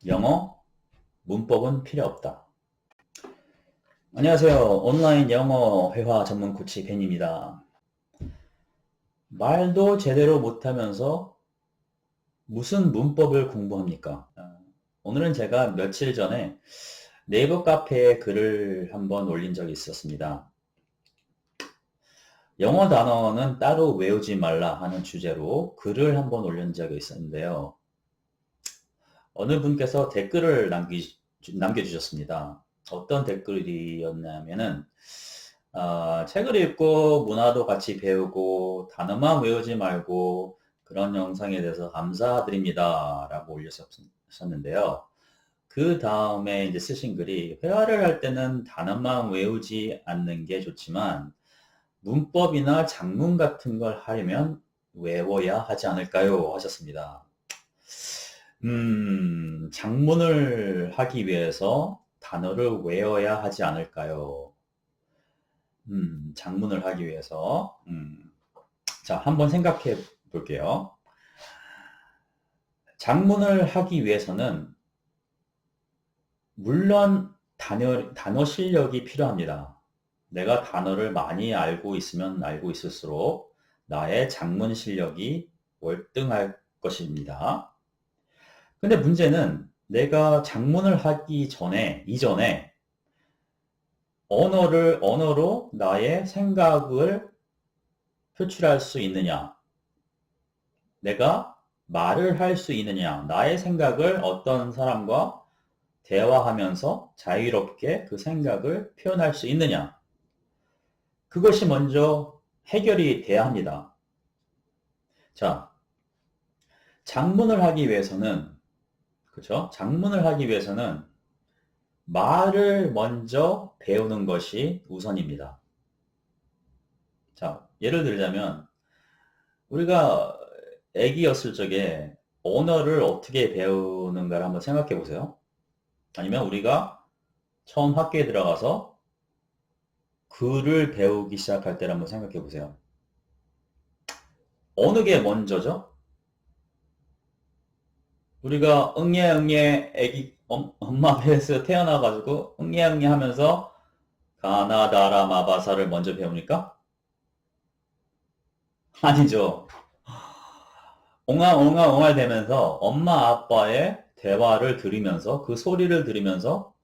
영어, 문법은 필요 없다. 안녕하세요. 온라인 영어 회화 전문 코치 벤입니다. 말도 제대로 못하면서 무슨 문법을 공부합니까? 오늘은 제가 며칠 전에 네이버 카페에 글을 한번 올린 적이 있었습니다. 영어 단어는 따로 외우지 말라 하는 주제로 글을 한번 올린 적이 있었는데요. 어느 분께서 댓글을 남겨주셨습니다. 어떤 댓글이었냐면은, 책을 읽고 문화도 같이 배우고 단어만 외우지 말고 그런 영상에 대해서 감사드립니다. 라고 올렸었는데요. 그 다음에 이제 쓰신 글이 회화를 할 때는 단어만 외우지 않는 게 좋지만 문법이나 작문 같은 걸 하려면 외워야 하지 않을까요? 하셨습니다. 작문을 하기 위해서 단어를 외워야 하지 않을까요? 작문을 하기 위해서. 자, 한번 생각해 볼게요. 작문을 하기 위해서는 물론 단어 실력이 필요합니다. 내가 단어를 많이 알고 있으면 알고 있을수록 나의 작문 실력이 월등할 것입니다. 근데 문제는 내가 작문을 하기 이전에 언어로 나의 생각을 표출할 수 있느냐, 내가 말을 할 수 있느냐, 나의 생각을 어떤 사람과 대화하면서 자유롭게 그 생각을 표현할 수 있느냐, 그것이 먼저 해결이 돼야 합니다. 자, 작문을 하기 위해서는, 그렇죠? 작문을 하기 위해서는 말을 먼저 배우는 것이 우선입니다. 자, 예를 들자면 우리가 아기였을 적에 언어를 어떻게 배우는가를 한번 생각해 보세요. 아니면 우리가 처음 학교에 들어가서 글을 배우기 시작할 때를 한번 생각해 보세요. 어느 게 먼저죠? 우리가 응애 응애 아기 엄마 배에서 태어나가지고 응애 응애 하면서 가나다라 마바사를 먼저 배웁니까? 아니죠. 옹알옹알 되면서 엄마 아빠의 대화를 들으면서 그 소리를 들으면서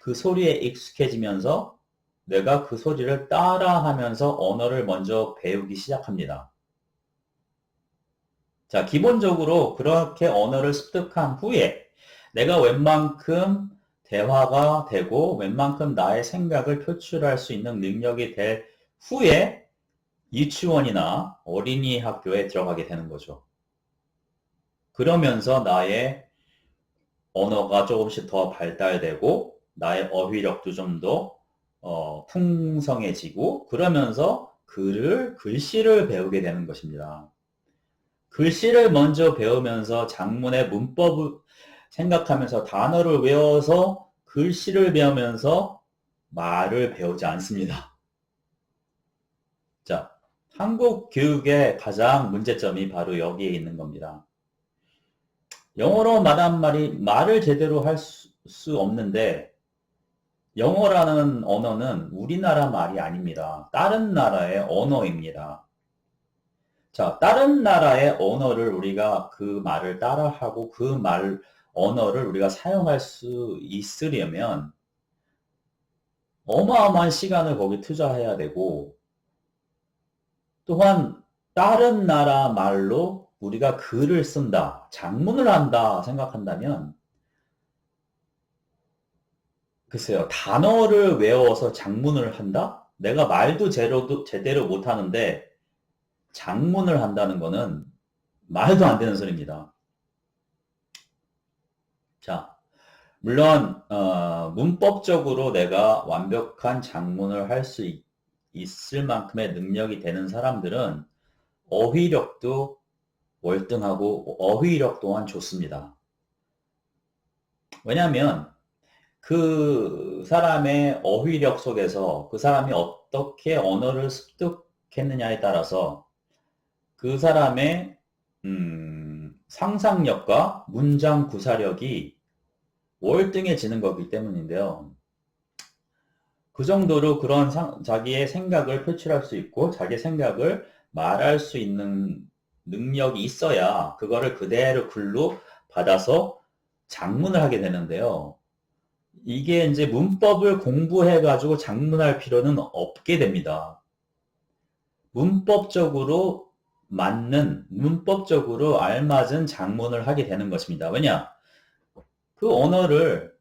그 소리에 익숙해지면서 내가 그 소리를 따라하면서 언어를 먼저 배우기 시작합니다. 자, 기본적으로 그렇게 언어를 습득한 후에 내가 웬만큼 대화가 되고 웬만큼 나의 생각을 표출할 수 있는 능력이 될 후에 유치원이나 어린이 학교에 들어가게 되는 거죠. 그러면서 나의 언어가 조금씩 더 발달되고 나의 어휘력도 좀 더 풍성해지고 그러면서 글씨를 배우게 되는 것입니다. 글씨를 먼저 배우면서 작문의 문법을 생각하면서 단어를 외워서 글씨를 배우면서 말을 배우지 않습니다. 자, 한국 교육의 가장 문제점이 바로 여기에 있는 겁니다. 영어로 말한 말을 제대로 할 수 없는데 영어라는 언어는 우리나라 말이 아닙니다. 다른 나라의 언어입니다. 자, 다른 나라의 언어를 우리가 그 말을 따라하고 언어를 우리가 사용할 수 있으려면 어마어마한 시간을 거기 투자해야 되고 또한 다른 나라 말로 우리가 글을 쓴다, 작문을 한다 생각한다면 글쎄요, 단어를 외워서 작문을 한다? 내가 말도 제대로 못하는데 작문을 한다는 거는 말도 안 되는 소리입니다. 자, 물론 문법적으로 내가 완벽한 작문을 할 수 있을 만큼의 능력이 되는 사람들은 어휘력도 월등하고 어휘력 또한 좋습니다. 왜냐하면 그 사람의 어휘력 속에서 그 사람이 어떻게 언어를 습득했느냐에 따라서 그 사람의 상상력과 문장 구사력이 월등해지는 거기 때문인데요. 그 정도로 그런 자기의 생각을 표출할 수 있고 자기 생각을 말할 수 있는 능력이 있어야 그거를 그대로 글로 받아서 작문을 하게 되는데요. 이게 이제 문법을 공부해가지고 작문할 필요는 없게 됩니다. 문법적으로 맞는, 문법적으로 알맞은 작문을 하게 되는 것입니다. 왜냐? 그 언어를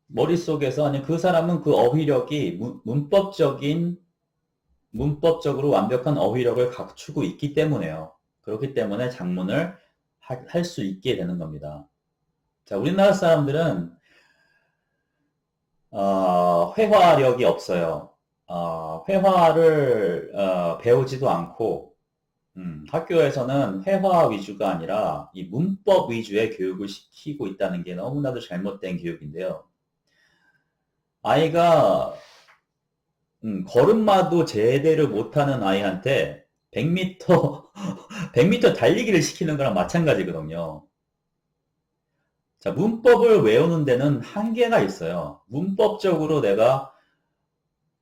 머릿속에서, 아니, 그 사람은 그 어휘력이 문법적으로 완벽한 어휘력을 갖추고 있기 때문에요. 그렇기 때문에 작문을 할 수 있게 되는 겁니다. 자, 우리나라 사람들은 회화력이 없어요. 회화를 배우지도 않고 학교에서는 회화 위주가 아니라 이 문법 위주의 교육을 시키고 있다는 게 너무나도 잘못된 교육인데요. 아이가 걸음마도 제대로 못하는 아이한테 100m 100m 달리기를 시키는 거랑 마찬가지거든요. 자, 문법을 외우는 데는 한계가 있어요. 문법적으로 내가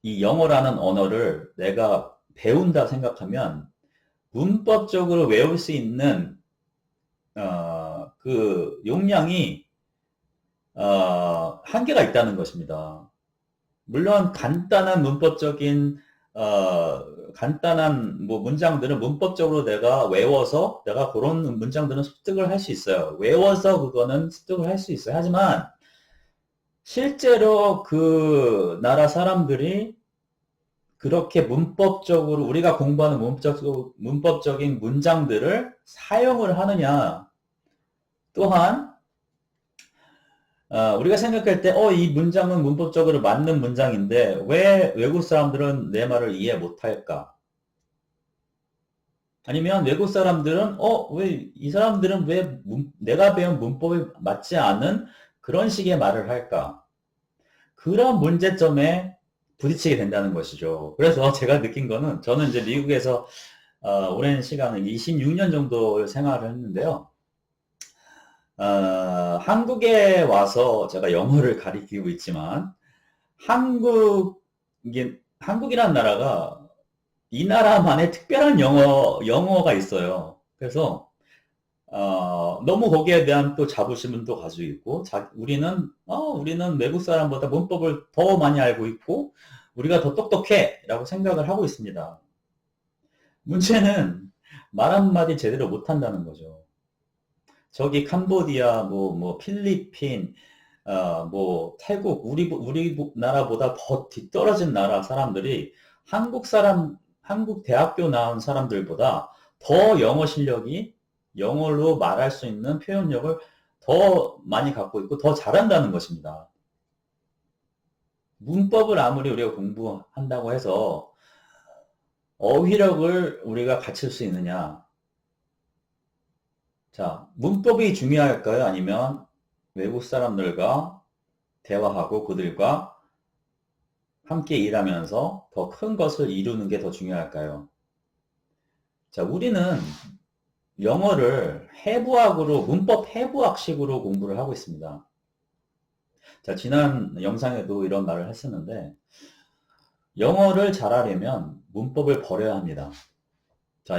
이 영어라는 언어를 내가 배운다 생각하면 문법적으로 외울 수 있는 그 용량이 한계가 있다는 것입니다. 물론 간단한 문법적인 간단한 뭐 문장들은 문법적으로 내가 외워서 내가 그런 문장들은 습득을 할 수 있어요. 외워서 그거는 습득을 할 수 있어요. 하지만 실제로 그 나라 사람들이 그렇게 문법적으로 우리가 공부하는 문법적인 문장들을 사용을 하느냐, 또한 우리가 생각할 때 이 문장은 문법적으로 맞는 문장인데 왜 외국 사람들은 내 말을 이해 못할까? 아니면 외국 사람들은 왜 이 사람들은 왜 내가 배운 문법이 맞지 않은 그런 식의 말을 할까? 그런 문제점에 부딪히게 된다는 것이죠. 그래서 제가 느낀 거는 저는 이제 미국에서 오랜 시간을 26년 정도 생활을 했는데요. 한국에 와서 제가 영어를 가리키고 있지만 한국이란 나라가 이 나라만의 특별한 영어가 있어요. 그래서 너무 거기에 대한 또 자부심은 또 가지고 있고, 우리는 외국 사람보다 문법을 더 많이 알고 있고, 우리가 더 똑똑해! 라고 생각을 하고 있습니다. 문제는 말 한마디 제대로 못한다는 거죠. 저기 캄보디아, 필리핀, 태국, 우리나라보다 더 뒤떨어진 나라 사람들이 한국 대학교 나온 사람들보다 더 영어 실력이 영어로 말할 수 있는 표현력을 더 많이 갖고 있고 더 잘한다는 것입니다. 문법을 아무리 우리가 공부한다고 해서 어휘력을 우리가 갖출 수 있느냐? 자, 문법이 중요할까요? 아니면 외국 사람들과 대화하고 그들과 함께 일하면서 더 큰 것을 이루는 게 더 중요할까요? 자, 우리는 영어를 문법 해부학식으로 공부를 하고 있습니다. 자, 지난 영상에도 이런 말을 했었는데, 영어를 잘하려면 문법을 버려야 합니다. 자,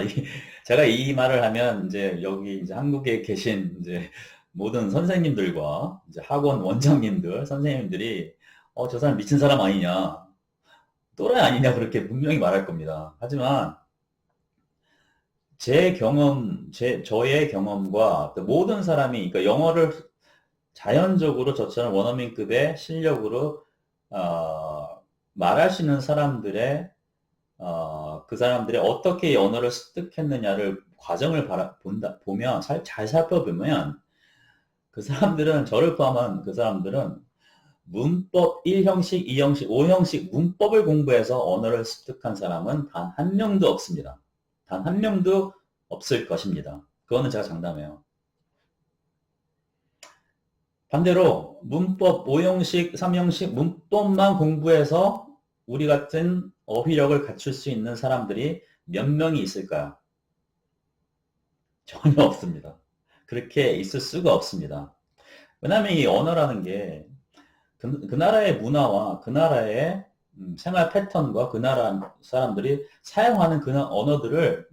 제가 이 말을 하면, 이제 한국에 계신, 모든 선생님들과, 학원 원장님들, 선생님들이, 저 사람 미친 사람 아니냐, 또라이 아니냐, 그렇게 분명히 말할 겁니다. 하지만, 저의 경험과 또 모든 사람이, 그러니까 영어를 자연적으로 저처럼 원어민급의 실력으로, 말할 수 있는 사람들의, 그 사람들이 어떻게 언어를 습득했느냐를 과정을 잘 살펴보면, 저를 포함한 그 사람들은 문법 1형식, 2형식, 5형식 문법을 공부해서 언어를 습득한 사람은 단 한 명도 없습니다. 단 한 명도 없을 것입니다. 그거는 제가 장담해요. 반대로 문법 5형식, 3형식 문법만 공부해서 우리 같은 어휘력을 갖출 수 있는 사람들이 몇 명이 있을까요? 전혀 없습니다. 그렇게 있을 수가 없습니다. 왜냐하면 이 언어라는 게 그 나라의 문화와 그 나라의 생활 패턴과 그 나라 사람들이 사용하는 그 언어들을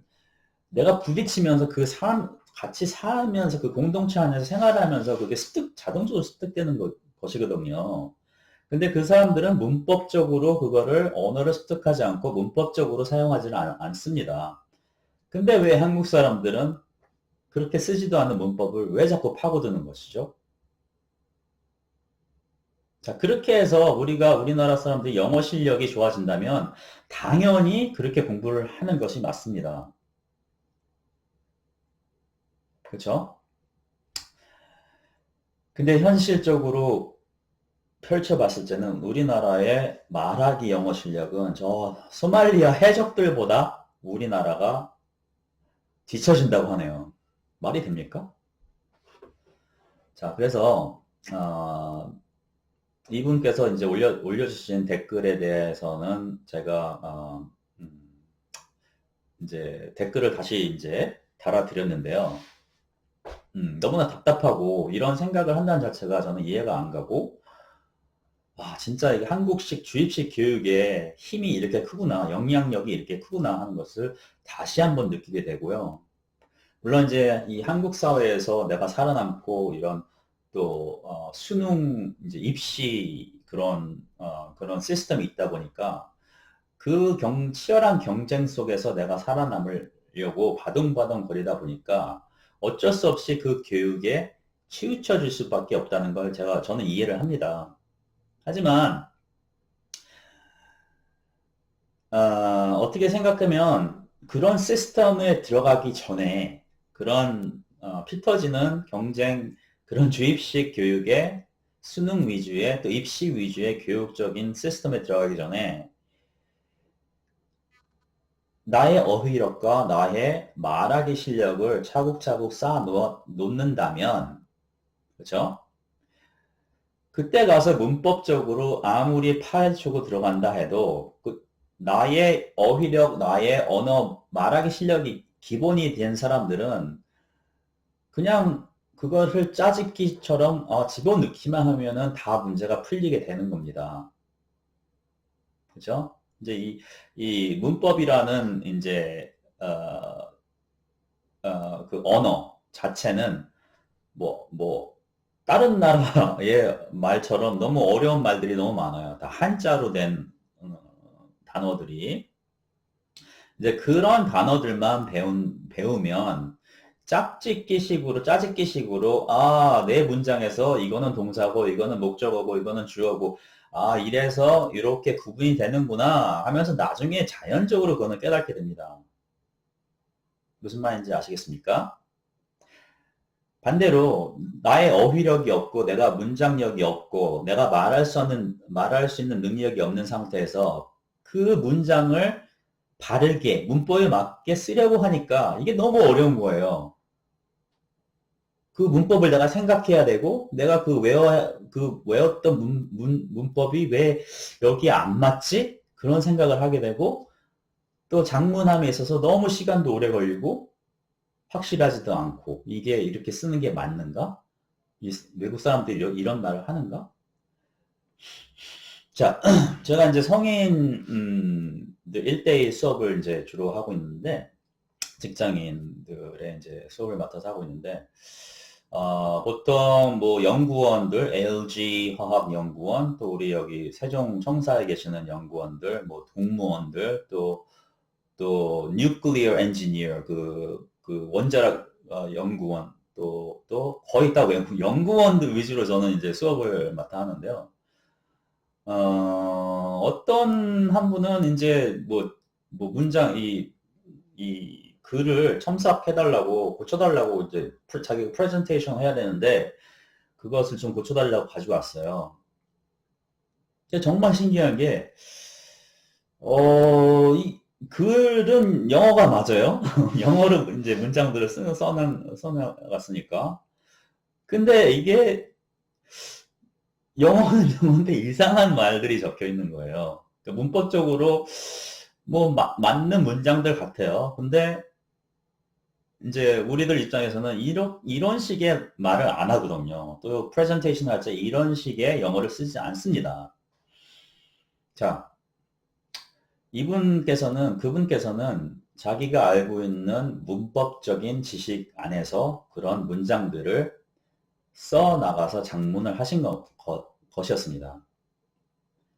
내가 부딪히면서 그 사람 같이 살면서 그 공동체 안에서 생활하면서 그게 자동적으로 습득되는 것이거든요. 근데 그 사람들은 문법적으로 그거를 언어를 습득하지 않고 문법적으로 사용하지는 않습니다. 근데 왜 한국 사람들은 그렇게 쓰지도 않는 문법을 왜 자꾸 파고드는 것이죠? 자, 그렇게 해서 우리나라 사람들이 영어 실력이 좋아진다면 당연히 그렇게 공부를 하는 것이 맞습니다. 그렇죠? 근데 현실적으로 펼쳐봤을 때는 우리나라의 말하기 영어 실력은 저 소말리아 해적들보다 우리나라가 뒤처진다고 하네요. 말이 됩니까? 자, 그래서 이분께서 이제 올려주신 댓글에 대해서는 제가 이제 댓글을 다시 이제 달아드렸는데요. 너무나 답답하고 이런 생각을 한다는 자체가 저는 이해가 안 가고, 와, 진짜 이게 한국식 주입식 교육의 힘이 이렇게 크구나, 영향력이 이렇게 크구나 하는 것을 다시 한번 느끼게 되고요. 물론 이제 이 한국 사회에서 내가 살아남고 이런 또 수능 이제 입시 그런 시스템이 있다 보니까 그 치열한 경쟁 속에서 내가 살아남으려고 바둥바둥 거리다 보니까 어쩔 수 없이 그 교육에 치우쳐질 수밖에 없다는 걸 저는 이해를 합니다. 하지만 어떻게 생각하면 그런 시스템에 들어가기 전에 그런 피 터지는 경쟁, 그런 주입식 교육의 수능 위주의 또 입시 위주의 교육적인 시스템에 들어가기 전에 나의 어휘력과 나의 말하기 실력을 차곡차곡 쌓아 놓는다면, 그렇죠? 그때 가서 문법적으로 아무리 파헤치고 들어간다 해도 나의 어휘력, 나의 언어, 말하기 실력이 기본이 된 사람들은 그냥 그것을 짜집기처럼 집어넣기만 하면은 다 문제가 풀리게 되는 겁니다. 그죠? 이제 이 문법이라는 이제 그 언어 자체는 다른 나라의 말처럼 너무 어려운 말들이 너무 많아요. 다 한자로 된 단어들이. 이제 그런 단어들만 배우면 짜집기식으로, 내 문장에서 이거는 동사고, 이거는 목적어고, 이거는 주어고, 이래서 이렇게 구분이 되는구나 하면서 나중에 자연적으로 그거는 깨닫게 됩니다. 무슨 말인지 아시겠습니까? 반대로 나의 어휘력이 없고 내가 문장력이 없고 내가 말할 수 있는 능력이 없는 상태에서 그 문장을 바르게 문법에 맞게 쓰려고 하니까 이게 너무 어려운 거예요. 그 문법을 내가 생각해야 되고 내가 그 외웠던 문법이 왜 여기에 안 맞지? 그런 생각을 하게 되고 또 작문함에 있어서 너무 시간도 오래 걸리고 확실하지도 않고 이게 이렇게 쓰는 게 맞는가? 외국 사람들이 이런 말을 하는가? 자, 제가 이제 성인 1대1 수업을 이제 주로 하고 있는데 직장인들의 이제 수업을 맡아서 하고 있는데 보통 뭐 연구원들, LG 화학연구원, 또 우리 여기 세종 청사에 계시는 연구원들, 뭐 동무원들, 또 nuclear engineer 그 원자력 연구원 또 거의 다 연구원들 위주로 저는 이제 수업을 맡아 하는데요. 어떤 한 분은 이제 뭐 문장 이 글을 첨삭해달라고 고쳐달라고 이제 자기 프레젠테이션 해야 되는데 그것을 좀 고쳐달라고 가지고 왔어요. 근데 정말 신기한 게 이 글은 영어가 맞아요. 영어로 이제 문장들을 써나갔으니까. 근데 이게 영어는 영어인데 이상한 말들이 적혀 있는 거예요. 그러니까 문법적으로 뭐 맞는 문장들 같아요. 근데 이제 우리들 입장에서는 이런 식의 말을 안 하거든요. 또 프레젠테이션 할 때 이런 식의 영어를 쓰지 않습니다. 자, 그분께서는 자기가 알고 있는 문법적인 지식 안에서 그런 문장들을 써 나가서 작문을 하신 것이었습니다.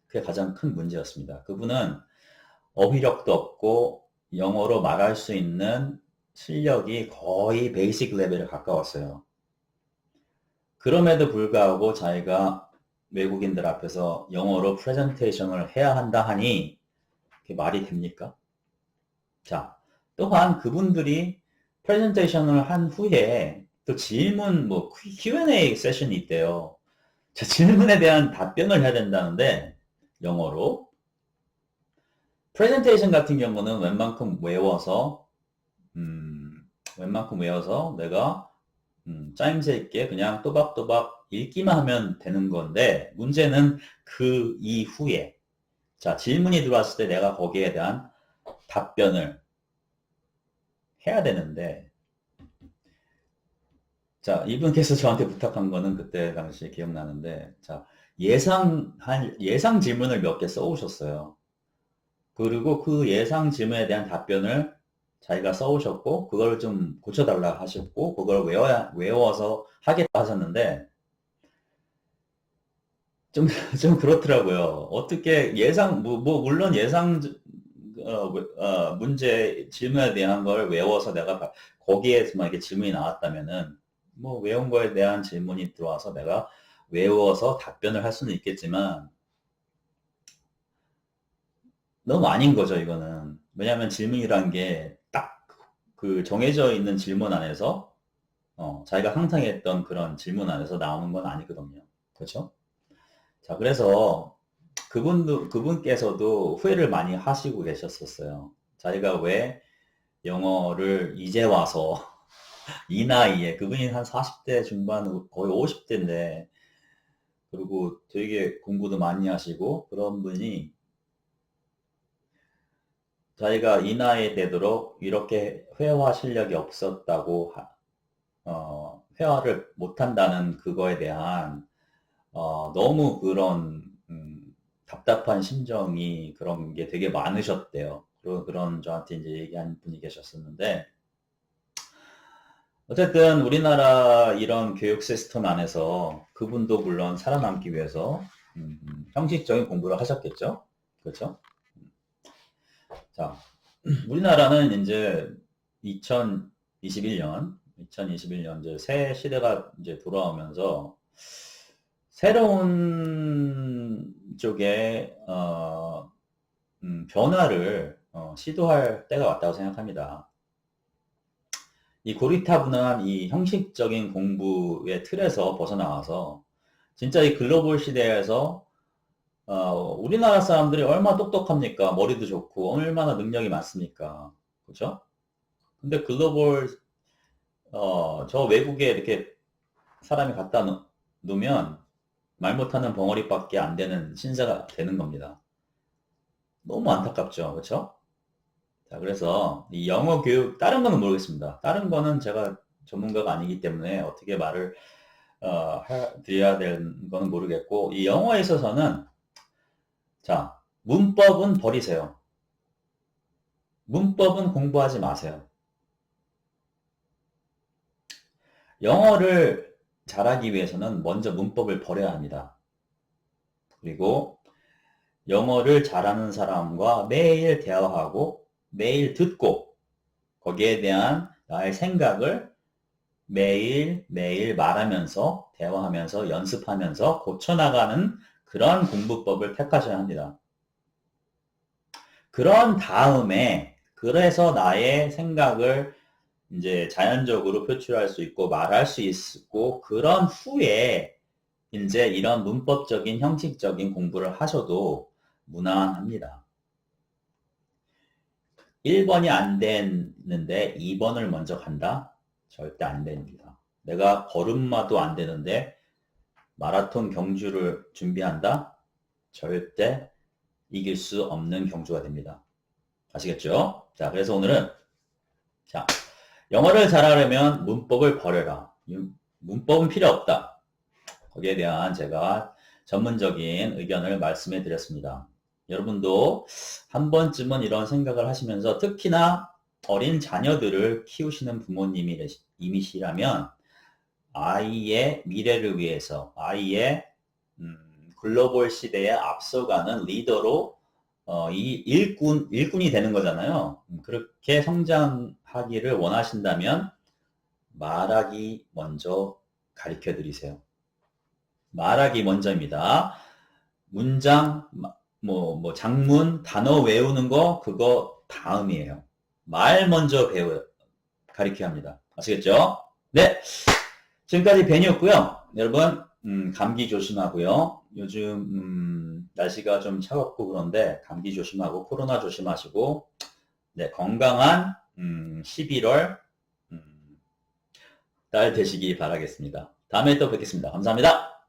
그게 가장 큰 문제였습니다. 그분은 어휘력도 없고 영어로 말할 수 있는 실력이 거의 베이직 레벨에 가까웠어요. 그럼에도 불구하고 자기가 외국인들 앞에서 영어로 프레젠테이션을 해야 한다 하니 그게 말이 됩니까? 자, 또한 그분들이 프레젠테이션을 한 후에 또 질문, Q&A 세션이 있대요. 자, 질문에 대한 답변을 해야 된다는데, 영어로. 프레젠테이션 같은 경우는 웬만큼 외워서 내가, 짜임새 있게 그냥 또박또박 읽기만 하면 되는 건데, 문제는 그 이후에, 자, 질문이 들어왔을 때 내가 거기에 대한 답변을 해야 되는데, 자, 이분께서 저한테 부탁한 거는 그때 당시 기억나는데, 자, 예상 질문을 몇 개 써오셨어요. 그리고 그 예상 질문에 대한 답변을 자기가 써오셨고, 그걸 좀 고쳐달라 하셨고, 그걸 외워서 하겠다 하셨는데, 좀, 좀 그렇더라고요. 어떻게 물론 문제, 질문에 대한 걸 외워서 거기에서 만약에 질문이 나왔다면은, 외운 거에 대한 질문이 들어와서 내가 외워서 답변을 할 수는 있겠지만, 너무 아닌 거죠, 이거는. 왜냐하면 질문이란 게 딱 그 정해져 있는 질문 안에서, 자기가 상상했던 그런 질문 안에서 나오는 건 아니거든요. 그렇죠? 자, 그래서 그분께서도 후회를 많이 하시고 계셨었어요. 자기가 왜 영어를 이제 와서 이 나이에, 그분이 한 40대 중반, 거의 50대인데, 그리고 되게 공부도 많이 하시고, 그런 분이 자기가 이 나이에 되도록 이렇게 회화 실력이 없었다고, 회화를 못한다는 그거에 대한, 너무 답답한 심정이 그런 게 되게 많으셨대요. 그런 저한테 이제 얘기한 분이 계셨었는데, 어쨌든 우리나라 이런 교육 시스템 안에서 그분도 물론 살아남기 위해서 형식적인 공부를 하셨겠죠? 그렇죠? 자, 우리나라는 이제 2021년 이제 새 시대가 이제 돌아오면서 새로운 쪽에 변화를 시도할 때가 왔다고 생각합니다. 이 고리타분한 이 형식적인 공부의 틀에서 벗어나와서 진짜 이 글로벌 시대에서 우리나라 사람들이 얼마나 똑똑합니까? 머리도 좋고 얼마나 능력이 많습니까? 그렇죠? 근데 저 외국에 이렇게 사람이 갖다 놓으면 말 못하는 벙어리밖에 안 되는 신세가 되는 겁니다. 너무 안타깝죠, 그렇죠? 자, 그래서 이 영어 교육, 다른 거는 모르겠습니다. 다른 거는 제가 전문가가 아니기 때문에 어떻게 말을 드려야 되는 거는 모르겠고, 이 영어에 있어서는, 자, 문법은 버리세요. 문법은 공부하지 마세요. 영어를 잘하기 위해서는 먼저 문법을 버려야 합니다. 그리고 영어를 잘하는 사람과 매일 대화하고 매일 듣고 거기에 대한 나의 생각을 매일 말하면서 대화하면서 연습하면서 고쳐나가는 그런 공부법을 택하셔야 합니다. 그런 다음에 그래서 나의 생각을 이제 자연적으로 표출할 수 있고 말할 수 있고 그런 후에 이제 이런 문법적인 형식적인 공부를 하셔도 무난합니다. 1번이 안 됐는데 2번을 먼저 간다? 절대 안 됩니다. 내가 걸음마도 안 되는데 마라톤 경주를 준비한다? 절대 이길 수 없는 경주가 됩니다. 아시겠죠? 자, 그래서 오늘은 자, 영어를 잘하려면 문법을 버려라. 문법은 필요 없다. 거기에 대한 제가 전문적인 의견을 말씀해 드렸습니다. 여러분도 한 번쯤은 이런 생각을 하시면서 특히나 어린 자녀들을 키우시는 부모님이시라면 아이의 미래를 위해서 아이의 글로벌 시대에 앞서가는 리더로 이 일꾼이 되는 거잖아요. 그렇게 성장하기를 원하신다면 말하기 먼저 가르쳐 드리세요. 말하기 먼저입니다. 문장, 장문, 단어 외우는 거, 그거 다음이에요. 말 먼저 가르쳐야 합니다. 아시겠죠? 네. 지금까지 벤이었고요. 여러분, 감기 조심하고요. 요즘, 날씨가 좀 차갑고 그런데 감기 조심하고 코로나 조심하시고, 네, 건강한, 11월, 달 되시기 바라겠습니다. 다음에 또 뵙겠습니다. 감사합니다.